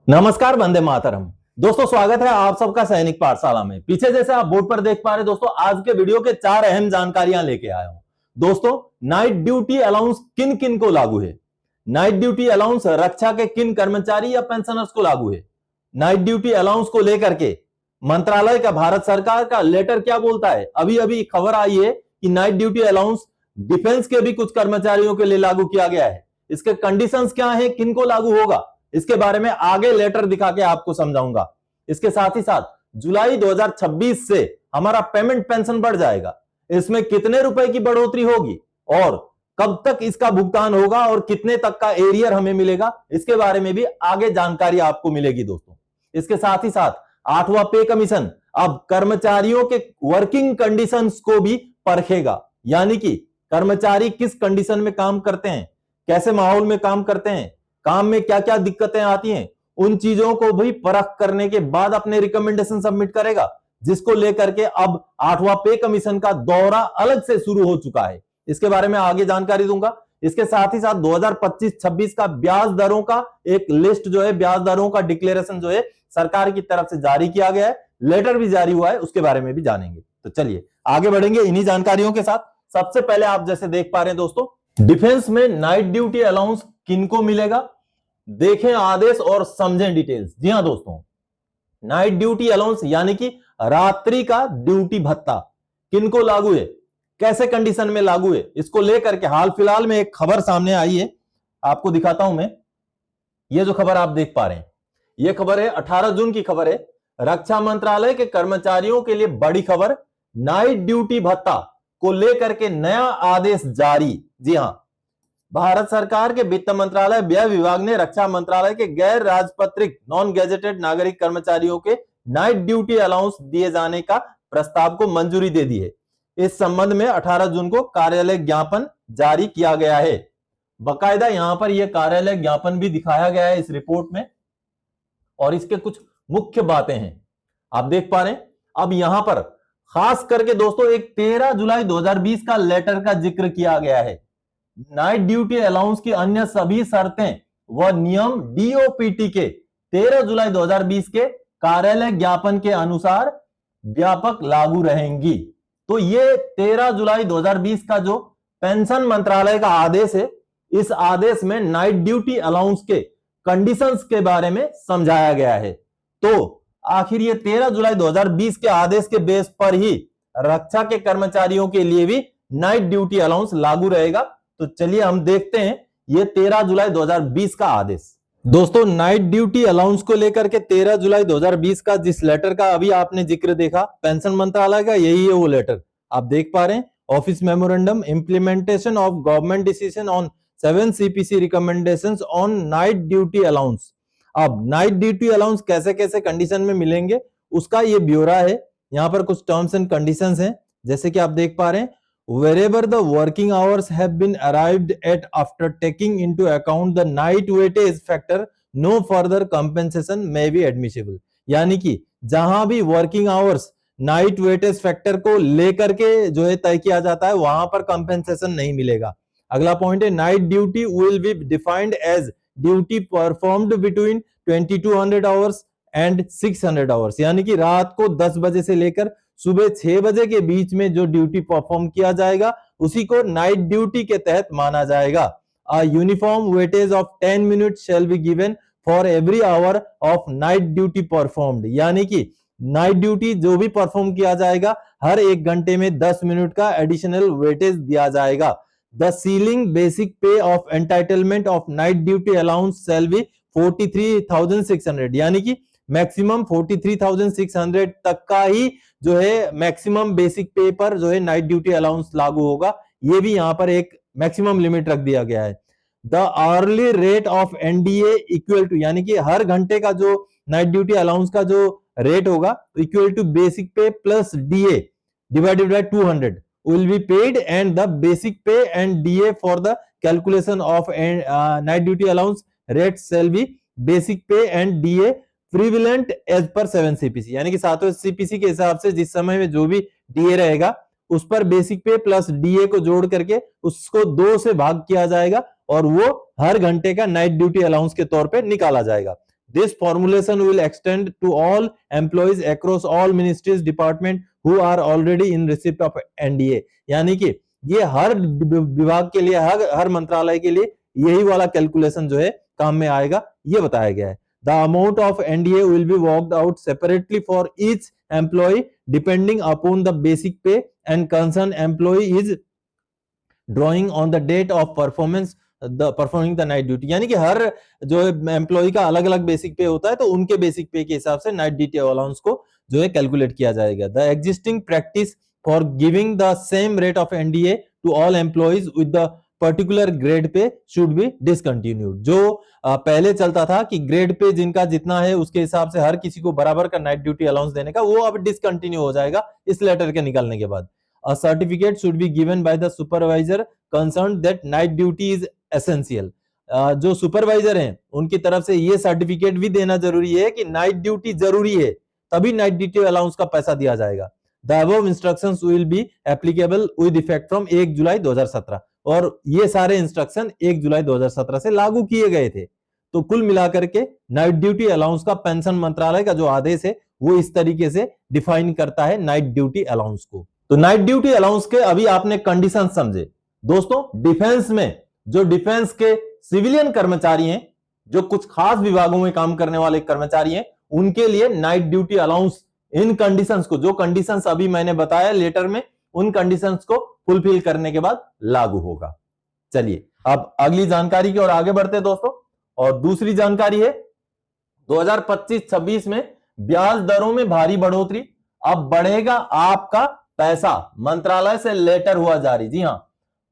नमस्कार, वंदे मातरम। दोस्तों, स्वागत है आप सबका सैनिक पाठशाला में। पीछे जैसे आप बोर्ड पर देख पा रहे दोस्तों, आज के वीडियो के 4 अहम जानकारियां लेके आया हूं। दोस्तों, नाइट ड्यूटी अलाउंस किन किन को लागू है? नाइट ड्यूटी अलाउंस रक्षा के किन कर्मचारी या पेंशनर्स को लागू है? नाइट ड्यूटी अलाउंस को लेकर के मंत्रालय का, भारत सरकार का लेटर क्या बोलता है? अभी अभी खबर आई है कि नाइट ड्यूटी अलाउंस डिफेंस के भी कुछ कर्मचारियों के लिए लागू किया गया है। इसके कंडीशंस क्या है, किन को लागू होगा, इसके बारे में आगे लेटर दिखा के आपको समझाऊंगा। इसके साथ ही साथ जुलाई 2026 से हमारा पेमेंट पेंशन बढ़ जाएगा। इसमें कितने रुपए की बढ़ोतरी होगी और कब तक इसका भुगतान होगा और कितने तक का एरियर हमें मिलेगा, इसके बारे में भी आगे जानकारी आपको मिलेगी दोस्तों। इसके साथ ही साथ 8वां पे कमीशन अब कर्मचारियों के वर्किंग कंडीशंस को भी परखेगा, यानी कि कर्मचारी किस कंडीशन में काम करते हैं, कैसे माहौल में काम करते हैं, काम में क्या क्या दिक्कतें आती हैं, उन चीजों को भी परख करने के बाद अपने रिकमेंडेशन सबमिट करेगा, जिसको लेकर के अब 8वां पे कमीशन का दौरा अलग से शुरू हो चुका है। इसके बारे में आगे जानकारी दूंगा। इसके साथ ही साथ 2025-26 का ब्याज दरों का एक लिस्ट जो है, ब्याज दरों का डिक्लेरेशन जो है सरकार की तरफ से जारी किया गया है, लेटर भी जारी हुआ है, उसके बारे में भी जानेंगे। तो चलिए आगे बढ़ेंगे इन्हीं जानकारियों के साथ। सबसे पहले आप जैसे देख पा रहे हैं दोस्तों, डिफेंस में नाइट ड्यूटी अलाउंस किनको मिलेगा, देखें आदेश और समझें डिटेल्स। जी हां दोस्तों, नाइट ड्यूटी अलाउंस यानी कि रात्रि का ड्यूटी भत्ता किनको लागू है, कैसे कंडीशन में लागू है, इसको लेकर के हाल फिलहाल में एक खबर सामने आई है, आपको दिखाता हूं मैं। ये जो खबर आप देख पा रहे हैं, यह खबर है 18 जून की खबर है। रक्षा मंत्रालय के कर्मचारियों के लिए बड़ी खबर, नाइट ड्यूटी भत्ता को लेकर के नया आदेश जारी। जी हां, भारत सरकार के वित्त मंत्रालय व्यय विभाग ने रक्षा मंत्रालय के गैर राजपत्रित नॉन गैजेटेड नागरिक कर्मचारियों के नाइट ड्यूटी अलाउंस दिए जाने का प्रस्ताव को मंजूरी दे दी है। इस संबंध में 18 जून को कार्यालय ज्ञापन जारी किया गया है। बकायदा यहां पर यह कार्यालय ज्ञापन भी दिखाया गया है इस रिपोर्ट में, और इसके कुछ मुख्य बातें हैं आप देख पा रहे हैं। अब यहां पर खास करके दोस्तों एक 13 जुलाई 2020 का लेटर का जिक्र किया गया है। नाइट ड्यूटी अलाउंस की अन्य सभी शर्तें व नियम डीओपीटी के 13 जुलाई 2020 के कार्यालय ज्ञापन के अनुसार व्यापक लागू रहेंगी। तो ये 13 जुलाई 2020 का जो पेंशन मंत्रालय का आदेश है, इस आदेश में नाइट ड्यूटी अलाउंस के कंडीशंस के बारे में समझाया गया है। तो आखिर ये 13 जुलाई 2020 के आदेश के बेस पर ही रक्षा के कर्मचारियों के लिए भी नाइट ड्यूटी अलाउंस लागू रहेगा। तो चलिए हम देखते हैं ये 13 जुलाई 2020 का आदेश। दोस्तों, नाइट ड्यूटी अलाउंस को लेकर के 13 जुलाई 2020 का जिस लेटर का अभी आपने जिक्र देखा पेंशन मंत्रालय का, यही है वो लेटर। आप देख पा रहे हैं, office memorandum implementation of government decision on 7 CPC recommendations on night duty allowance. अब नाइट ड्यूटी अलाउंस कैसे कैसे कंडीशन में मिलेंगे उसका ये ब्यौरा है। यहां पर कुछ टर्म्स एंड कंडीशंस हैं, जैसे कि आप देख पा रहे हैं, wherever the working hours have been arrived at after taking into account the night weightage factor, no further compensation may be admissible। यानी कि जहां भी working hours night weightage factor को लेकर के जो है तय किया जाता है, वहां पर कंपेंसेशन नहीं मिलेगा। अगला पॉइंट है, night duty will be defined as duty performed between 2200 hours and 600 hours. यानी कि रात को 10 बजे से लेकर सुबह 6 बजे के बीच में जो ड्यूटी परफॉर्म किया जाएगा उसी को नाइट ड्यूटी के तहत माना जाएगा। A uniform weightage of 10 minute shall be given for every hour of night duty performed. यानी कि नाइट ड्यूटी जो भी परफॉर्म किया जाएगा, हर 1 घंटे में 10 मिनट का एडिशनल वेटेज दिया जाएगा। द सीलिंग बेसिक पे of entitlement of night duty allowance shall be 43,600। यानी कि मैक्सिमम 43,600 तक का ही जो है मैक्सिमम बेसिक पे पर जो है नाइट ड्यूटी अलाउंस लागू होगा। ये भी यहां पर एक मैक्सिमम लिमिट रख दिया गया है। The hourly rate of NDA equal to, यानी कि हर घंटे का जो नाइट ड्यूटी अलाउंस का जो रेट होगा equal to basic pay plus DA divided by 200 will be paid, and the basic pay and DA for the calculation of night duty allowance rate shall be basic pay and DA prevalent as per 7 CPC. यानी कि 7वें CPC के हिसाब से जिस समय में जो भी डीए रहेगा उस पर बेसिक पे प्लस डीए को जोड़ करके उसको 2 से भाग किया जाएगा और वो हर घंटे का नाइट ड्यूटी अलाउंस के तौर पे निकाला जाएगा। This formulation will extend to all employees across all ministries department who are already in receipt of NDA। यानी कि ये हर विभाग के लिए, हर मंत्रालय के लिए यही वाला कैलकुलेशन जो है काम में आएगा, ये बताया गया है। The amount of NDA will be worked out separately for each employee depending upon the basic pay and concerned employee is drawing on the date of performing the night duty। यानी कि हर जो एम्प्लॉय का अलग अलग basic पे होता है, तो उनके बेसिक पे के हिसाब से नाइट ड्यूटी अलाउंस को जो है कैलकुलेट किया जाएगा। The existing practice for giving the same rate of NDA to all employees with the particular grade pay should be discontinued. जो पहले चलता था कि ग्रेड पे जिनका जितना है उसके हिसाब से हर किसी को बराबर का नाइट ड्यूटी अलाउंस देने का, वो अब डिसकंटिन्यू हो जाएगा इस लेटर के निकलने के बाद। A certificate should be given by the supervisor concerned that night duty is essential। जो सुपरवाइजर हैं उनकी तरफ से ये सर्टिफिकेट भी देना जरूरी है कि नाइट ड्यूटी जरूरी है, तभी नाइट ड्यूटी अलाउंस का पैसा दिया जाएगा। The above instructions will be applicable with effect from 1 जुलाई 2017। और ये सारे इंस्ट्रक्शन 1 जुलाई 2017 से लागू किए गए थे। तो कुल मिलाकर के नाइट ड्यूटी अलाउंस का पेंशन मंत्रालय का जो आदेश है वो इस तरीके से डिफाइन करता है नाइट ड्यूटी अलाउंस को। तो नाइट ड्यूटी अलाउंस के अभी आपने कंडीशन समझे। दोस्तों डिफेंस में जो डिफेंस के सिविलियन कर्मचारी हैं, जो कुछ खास विभागों में काम करने वाले कर्मचारी हैं, उनके लिए नाइट ड्यूटी अलाउंस इन कंडीशंस को, जो कंडीशंस अभी मैंने बताया लेटर में, उन कंडीशंस को फुलफिल करने के बाद लागू होगा। चलिए अब अगली जानकारी की ओर आगे बढ़ते हैं दोस्तों। और दूसरी जानकारी है 2025-26 में ब्याज दरों में भारी बढ़ोतरी, अब बढ़ेगा आपका पैसा। मंत्रालय से लेटर हुआ जारी। जी हां,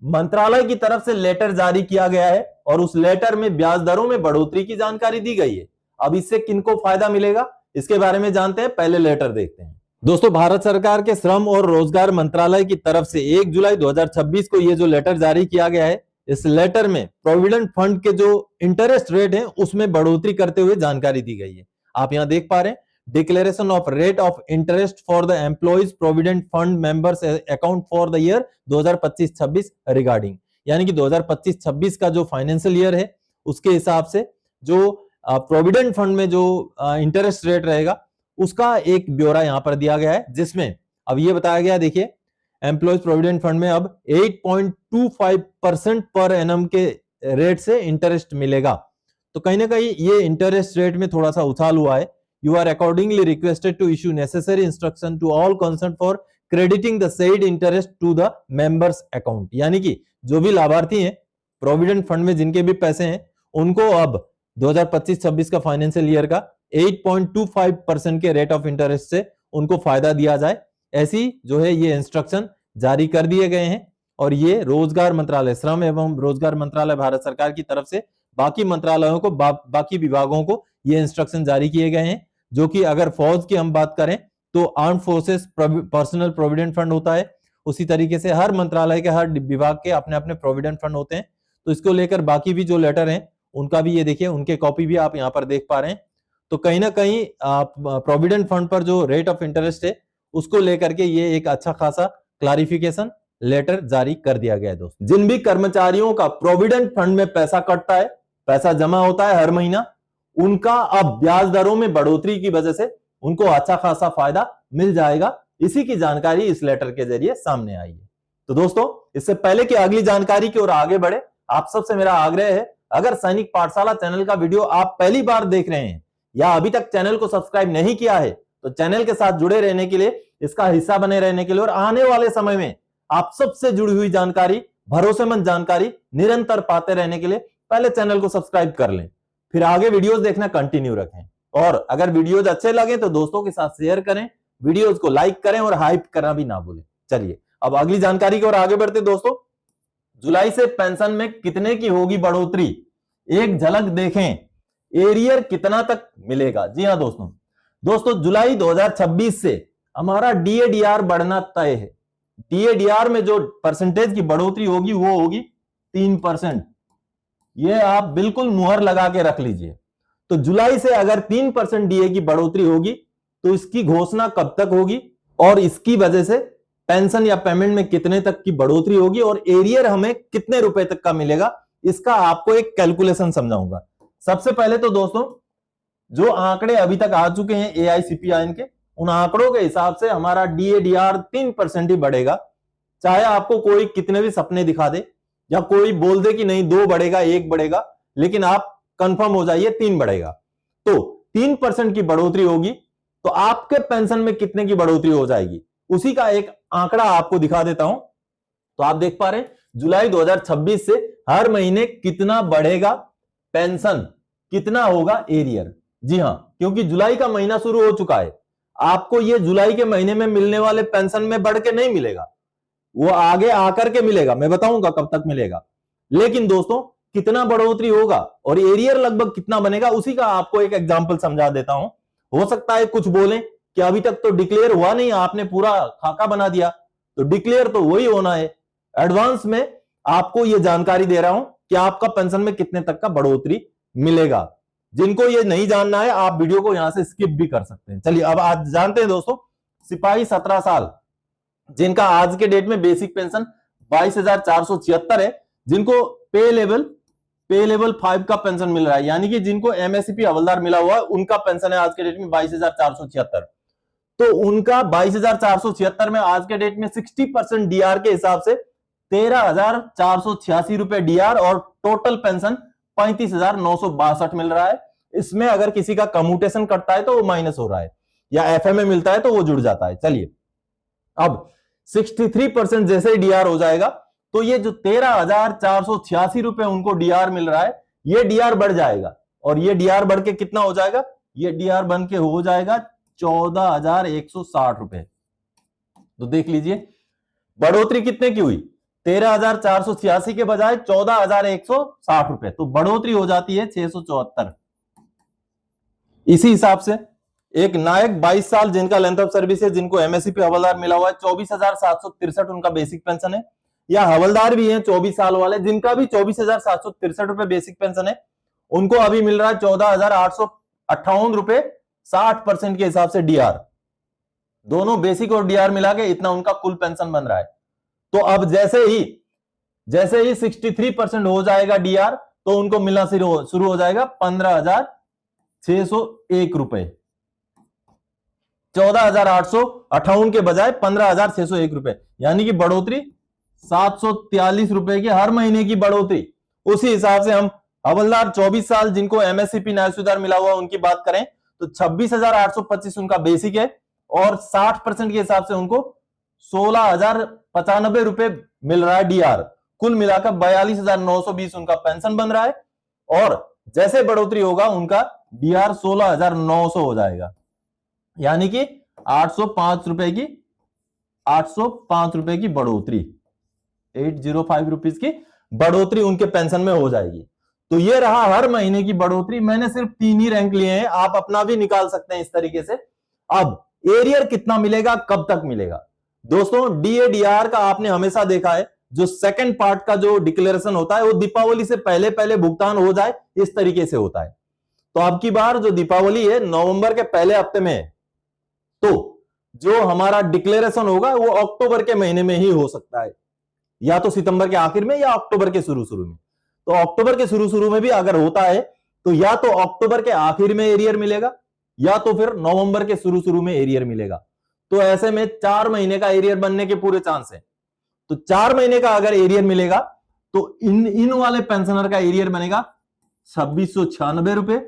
मंत्रालय की तरफ से लेटर जारी किया गया है और उस लेटर में ब्याज दरों में बढ़ोतरी की जानकारी दी गई है। अब इससे किनको फायदा मिलेगा इसके बारे में जानते हैं, पहले लेटर देखते हैं। दोस्तों भारत सरकार के श्रम और रोजगार मंत्रालय की तरफ से 1 जुलाई 2026 को ये जो लेटर जारी किया गया है, इस लेटर में प्रोविडेंट फंड के जो इंटरेस्ट रेट है उसमें बढ़ोतरी करते हुए जानकारी दी गई है। आप यहां देख पा रहे हैं, declaration of rate of interest for the employees provident fund members account for the year 2025-26 regarding. यानी कि 2025-26 का जो फाइनेंशियल ईयर है उसके हिसाब से जो प्रोविडेंट फंड में जो इंटरेस्ट रेट रहेगा उसका एक ब्यौरा यहां पर दिया गया है, जिसमें अब ये बताया गया, देखिए एम्प्लॉइज प्रोविडेंट फंड में अब 8.25% पर एनम के रेट से इंटरेस्ट मिलेगा। तो कहीं ना कहीं ये इंटरेस्ट रेट में थोड़ा सा उछाल हुआ है। You are accordingly requested to issue necessary instruction to all concerned for crediting the said interest to the members account। यानी कि जो भी लाभार्थी हैं प्रोविडेंट फंड में जिनके भी पैसे हैं, उनको अब 2025-26 का फाइनेंशियल ईयर का 8.25% के रेट ऑफ इंटरेस्ट से उनको फायदा दिया जाए। ऐसी जो है ये इंस्ट्रक्शन जारी कर दिए गए हैं और ये रोजगार मंत्रालय, श्रम एवं रोजगार मंत्रालय भारत सरकार की तरफ से बाकी मंत्रालयों को, बाकी विभागों को ये इंस्ट्रक्शन जारी किए गए हैं। जो कि अगर फौज की हम बात करें तो arm forces personal provident fund होता है, उसी तरीके से हर मंत्रालय के, हर विभाग के अपने अपने प्रोविडेंट फंड होते हैं। तो इसको लेकर बाकी भी जो लेटर हैं उनका भी ये देखिए, उनके कॉपी भी आप यहाँ पर देख पा रहे हैं। तो कहीं ना कहीं प्रोविडेंट फंड पर जो रेट ऑफ इंटरेस्ट है उसको लेकर के ये एक अच्छा खासा क्लैरिफिकेशन लेटर जारी कर दिया गया है। दोस्तों जिन भी कर्मचारियों का प्रोविडेंट फंड में पैसा कटता है, पैसा जमा होता है हर महीना, उनका अब ब्याज दरों में बढ़ोतरी की वजह से उनको अच्छा खासा फायदा मिल जाएगा। इसी की जानकारी इस लेटर के जरिए सामने आई है। तो दोस्तों इससे पहले कि अगली जानकारी की ओर आगे बढ़े, आप सबसे मेरा आग्रह है, अगर सैनिक पाठशाला चैनल का वीडियो आप पहली बार देख रहे हैं या अभी तक चैनल को सब्सक्राइब नहीं किया है, तो चैनल के साथ जुड़े रहने के लिए, इसका हिस्सा बने रहने के लिए और आने वाले समय में आप सबसे जुड़ी हुई जानकारी, भरोसेमंद जानकारी निरंतर पाते रहने के लिए पहले चैनल को सब्सक्राइब कर लें, फिर आगे वीडियोस देखना कंटिन्यू रखें। और अगर वीडियोस अच्छे लगे तो दोस्तों के साथ शेयर करें, वीडियोस को लाइक करें और हाइप करना भी ना भूलें। चलिए अब अगली जानकारी की ओर आगे बढ़ते दोस्तों। जुलाई से पेंशन में कितने की होगी बढ़ोतरी, एक झलक देखें, एरियर कितना तक मिलेगा। जी हां दोस्तों जुलाई 2026 से हमारा डीएडीआर बढ़ना तय है। डीएडीआर में जो परसेंटेज की बढ़ोतरी होगी वो होगी 3%। ये आप बिल्कुल मुहर लगा के रख लीजिए। तो जुलाई से अगर 3% डीए की बढ़ोतरी होगी तो इसकी घोषणा कब तक होगी और इसकी वजह से पेंशन या पेमेंट में कितने तक की बढ़ोतरी होगी और एरियर हमें कितने रुपए तक का मिलेगा, इसका आपको एक कैलकुलेशन समझाऊंगा। सबसे पहले तो दोस्तों जो आंकड़े अभी तक आ चुके हैं AICPIN के, उन आंकड़ों के हिसाब से हमारा DADR 3% ही बढ़ेगा। चाहे आपको कोई कितने भी सपने दिखा दे या कोई बोल दे कि नहीं 2 बढ़ेगा 1 बढ़ेगा, लेकिन आप कंफर्म हो जाइए 3 बढ़ेगा। तो 3% की बढ़ोतरी होगी तो आपके पेंशन में कितने की बढ़ोतरी हो जाएगी, उसी का एक आंकड़ा आपको दिखा देता हूं। तो आप देख पा रहे हैं जुलाई 2026 से हर महीने कितना बढ़ेगा पेंशन, कितना होगा एरियर। जी हां, क्योंकि जुलाई का महीना शुरू हो चुका है, आपको यह जुलाई के महीने में मिलने वाले पेंशन में बढ़ के नहीं मिलेगा, वो आगे आकर के मिलेगा, मैं बताऊंगा कब तक मिलेगा। लेकिन दोस्तों कितना बढ़ोतरी होगा और एरियर लगभग कितना बनेगा, उसी का आपको एक एग्जांपल समझा देता हूं। हो सकता है कुछ बोलें कि अभी तक तो डिक्लेयर हुआ नहीं, आपने पूरा खाका बना दिया, तो डिक्लेयर तो वही होना है। एडवांस में आपको यह जानकारी दे रहा हूं कि आपका पेंशन में कितने तक का बढ़ोतरी मिलेगा। जिनको ये नहीं जानना है आप वीडियो को यहां से स्किप भी कर सकते हैं। चलिए अब आज जानते हैं दोस्तों, सिपाही 17 साल जिनका आज के डेट में बेसिक पेंशन 22,476 है, जिनको पे लेवल 5 का पेंशन मिल रहा है, यानी कि जिनको MSCP हवलदार मिला हुआ है, उनका पेंशन है आज के डेट में 22,476। तो उनका 22,476 में आज के डेट में 60% DR के हिसाब से 13,486 रुपए DR और टोटल पेंशन 35,962 मिल रहा है। इसमें अगर किसी का कम्यूटेशन करता है तो वो माइनस हो रहा है, या FMA मिलता है तो वो जुड़ जाता है। चलिए अब 63% जैसे ही DR हो जाएगा तो ये जो 13,486 रुपए उनको DR मिल रहा है, ये DR बढ़ जाएगा, और ये DR बढ़ के कितना हो जाएगा, ये DR बन के हो जाएगा 14,160 रुपए। तो देख लीजिए बढ़ोतरी कितने की हुई, 13,486 के बजाय 14,160 रुपए, तो बढ़ोतरी हो जाती है 674। इसी हिसाब से एक नायक 22 साल जिनका लेंथ ऑफ सर्विस है, जिनको MSCP हवलदार मिला हुआ है, 24,763 उनका बेसिक पेंशन है, या हवलदार भी हैं 24 साल वाले जिनका भी 24,763 रुपए बेसिक पेंशन है, उनको अभी मिल रहा है 14,858 रुपए 60% के हिसाब से DR। दोनों बेसिक और DR मिला के इतना उनका कुल पेंशन बन रहा है। तो अब जैसे ही 63% हो जाएगा DR, तो उनको मिलना शुरू हो जाएगा 15,601 रुपए, 14,858 के बजाय 15,601 रुपए, यानी कि बढ़ोतरी 743 रुपए की हर महीने की बढ़ोतरी। उसी हिसाब से हम हवलदार 24 साल जिनको MSCP न्यायसुधार मिला हुआ उनकी बात करें तो 26,825 उनका बेसिक है, और 60% के हिसाब से उनको 16,095 रुपए मिल रहा है DR। कुल मिलाकर 42,920 उनका पेंशन बन रहा है, और जैसे बढ़ोतरी होगा उनका DR 16,900 हो जाएगा, यानी कि 805 रुपए की बढ़ोतरी, 805 रुपीज की बढ़ोतरी उनके पेंशन में हो जाएगी। तो ये रहा हर महीने की बढ़ोतरी। मैंने सिर्फ 3 ही रैंक लिए हैं, आप अपना भी निकाल सकते हैं इस तरीके से। अब एरियर कितना मिलेगा, कब तक मिलेगा दोस्तों, DADR का आपने हमेशा देखा है, जो सेकंड पार्ट का जो डिक्लेरेशन होता है वो दीपावली से पहले पहले भुगतान हो जाए, इस तरीके से होता है। तो अब की बार जो दीपावली है नवंबर के पहले हफ्ते में है, तो जो हमारा डिक्लेरेशन होगा वो अक्टूबर के महीने में ही हो सकता है, या तो सितंबर के आखिर में या अक्टूबर के शुरू में। तो अक्टूबर के शुरू में भी अगर होता है तो या तो अक्टूबर के आखिर में एरियर मिलेगा, या तो फिर नवंबर के शुरू में एरियर मिलेगा। तो ऐसे में 4 महीने का एरियर बनने के पूरे चांस है। तो 4 महीने का अगर एरियर मिलेगा तो इन वाले पेंशनर का एरियर बनेगा 2696 रुपए,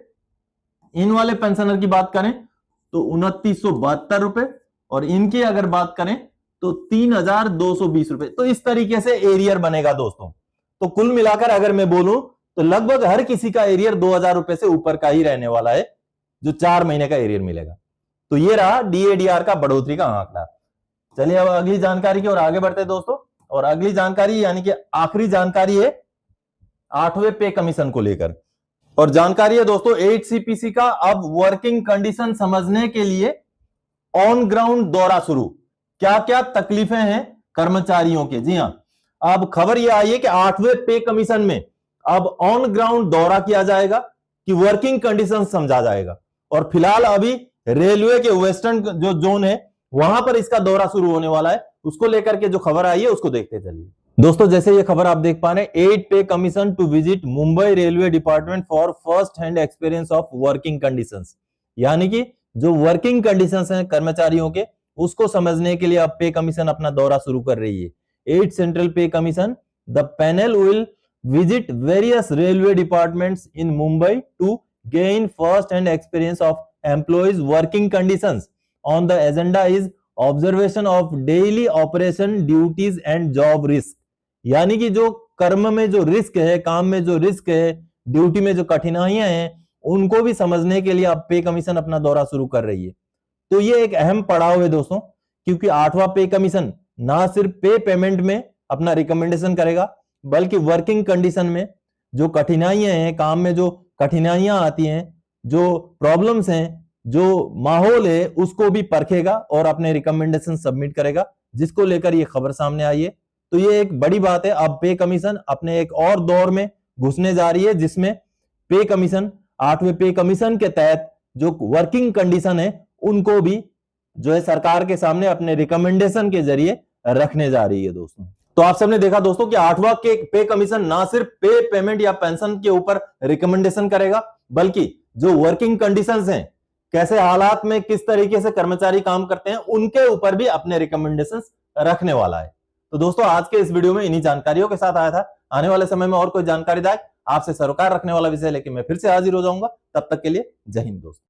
इन वाले पेंशनर की बात करें तो 2972 रुपए, और इनकी अगर बात करें तो 3,220 रुपए। तो इस तरीके से एरियर बनेगा दोस्तों। तो कुल मिलाकर अगर मैं बोलूं तो लगभग हर किसी का एरियर 2,000 रुपए से ऊपर का ही रहने वाला है, जो 4 महीने का एरियर मिलेगा। तो ये रहा DADR का बढ़ोतरी का आंकड़ा। चलिए अब अगली जानकारी की ओर आगे बढ़ते हैं दोस्तों, और अगली जानकारी यानी कि आखिरी जानकारी है 8वें पे कमीशन को लेकर, और जानकारी है दोस्तों 8CPC का अब वर्किंग कंडीशन समझने के लिए ऑन ग्राउंड दौरा शुरू। क्या क्या तकलीफें हैं कर्मचारियों के, जी हां, अब खबर यह आई है कि 8वें पे कमीशन में अब ऑन ग्राउंड दौरा किया जाएगा, कि वर्किंग कंडीशन समझा जाएगा। और फिलहाल अभी रेलवे के वेस्टर्न जो जोन है वहां पर इसका दौरा शुरू होने वाला है, उसको लेकर के जो खबर आई है उसको देखते चलिए। दोस्तों जैसे ये खबर आप देख पा रहे हैं, 8 pay commission to visit Mumbai railway department for first hand experience of working conditions. यानी कि जो वर्किंग कंडीशंस हैं कर्मचारियों के, उसको समझने के लिए अब पे कमीशन अपना दौरा शुरू कर रही है। 8 central pay commission, the panel will visit various railway departments in Mumbai to gain first hand experience of employees working conditions. On the agenda is observation of daily operation duties and job risk. यानी कि जो कर्म में जो risk है, काम में जो रिस्क है, ड्यूटी में जो कठिनाइयां हैं, उनको भी समझने के लिए अब पे कमीशन अपना दौरा शुरू कर रही है। तो ये एक अहम पड़ाव है दोस्तों, क्योंकि 8वां पे कमीशन ना सिर्फ पे पेमेंट में अपना रिकमेंडेशन करेगा, बल्कि वर्किंग कंडीशन में जो कठिनाइयां हैं, काम में जो कठिनाइयां आती हैं, जो प्रॉब्लम्स हैं, जो माहौल है, उसको भी परखेगा और अपने रिकमेंडेशन सबमिट करेगा, जिसको लेकर ये खबर सामने आई है। तो ये एक बड़ी बात है। अब पे कमीशन अपने एक और दौर में घुसने जा रही है, जिसमें पे कमीशन 8वें पे कमीशन के तहत जो वर्किंग कंडीशन है, उनको भी जो है सरकार के सामने अपने रिकमेंडेशन के जरिए रखने जा रही है दोस्तों। तो आप सबने देखा दोस्तों कि 8वां के पे कमीशन ना सिर्फ पे पेमेंट या पेंशन के ऊपर रिकमेंडेशन करेगा, बल्कि जो वर्किंग कंडीशंस हैं, कैसे हालात में किस तरीके से कर्मचारी काम करते हैं, उनके ऊपर भी अपने रिकमेंडेशंस रखने वाला है। तो दोस्तों आज के इस वीडियो में इन्हीं जानकारियों के साथ आया था। आने वाले समय में और कोई जानकारीदायक आपसे सरोकार रखने वाला विषय लेके मैं फिर से हाजिर हो जाऊंगा। तब तक के लिए जय हिंद दोस्तों।